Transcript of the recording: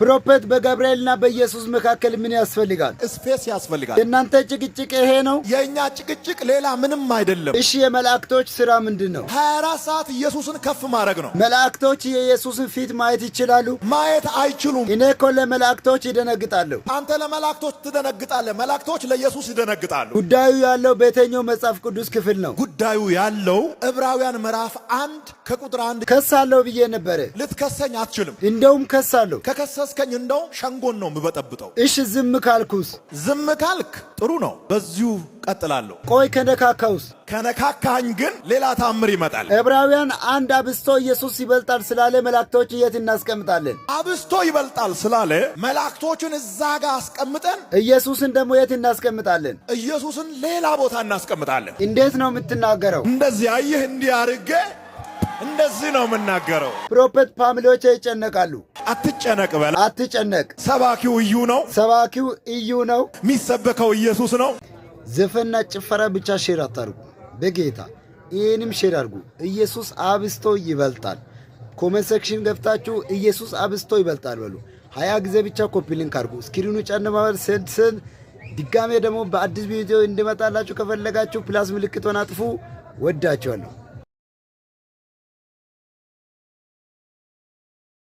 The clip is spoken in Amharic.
ፕሮፌት በገብርኤልና በኢየሱስ መካከል ምን ያስፈልጋል? ስፔስ ያስፈልጋል። የእናንተ ጭቅጭቅ ይሄ ነው? የእኛ ጭቅጭቅ ሌላ ምንም አይደለም። እሺ የመላእክቶች ሥራ ምንድን ነው? 24 ሰዓት ኢየሱስን ከፍ ማድረግ ነው። መላእክቶች የኢየሱስን ፊት ማየት ይችላሉ? ማየት አይችሉም። እኔ እኮ ለመላእክቶች ይደነግጣለሁ። አንተ ለመላእክቶች ትደነግጣለህ፣ መላእክቶች ለኢየሱስ ይደነግጣሉ። ጉዳዩ ያለው በየትኛው መጽሐፍ ቅዱስ ክፍል ነው? ጉዳዩ ያለው ዕብራውያን ምዕራፍ 1 ከቁጥር 1። ከሳለሁ ብዬ ነበረ። ልትከሰኝ አትችልም። እንደውም ከሳለሁ። ከከሰስከኝ እንደው ሸንጎን ነው የምበጠብጠው። እሺ ዝም ካልኩስ? ዝም ካልክ ጥሩ ነው፣ በዚሁ ቀጥላለሁ። ቆይ ከነካካውስ? ከነካካኝ ግን ሌላ ታምር ይመጣል። ዕብራውያን 1 አብስቶ ኢየሱስ ይበልጣል ስላለ መላእክቶች የት እናስቀምጣለን? አብስቶ ይበልጣል ስላለ መላእክቶችን እዛ ጋር አስቀምጠን ኢየሱስን ደግሞ የት እናስቀምጣለን? ኢየሱስን ሌላ ቦታ እናስቀምጣለን። እንዴት ነው የምትናገረው? እንደዚህ አየህ፣ እንዲህ አድርጌ እንደዚህ ነው የምናገረው። ፕሮፌት ፋሚሊዎች ይጨነቃሉ። አትጨነቅ በላ። አትጨነቅ። ሰባኪው እዩ ነው። ሰባኪው እዩ ነው። የሚሰበከው ኢየሱስ ነው። ዘፈንና ጭፈራ ብቻ ሼር አታርጉ። በጌታ ይህንም ሼር አድርጉ። ኢየሱስ አብስቶ ይበልጣል። ኮሜንት ሴክሽን ገብታችሁ ኢየሱስ አብስቶ ይበልጣል በሉ። 20 ጊዜ ብቻ ኮፒ ሊንክ አድርጉ። ስክሪኑ ጨንማበር ስል ድጋሜ ደግሞ በአዲስ ቪዲዮ እንድመጣላችሁ ከፈለጋችሁ ፕላስ ምልክቱን አጥፉ። ወዳችኋለሁ።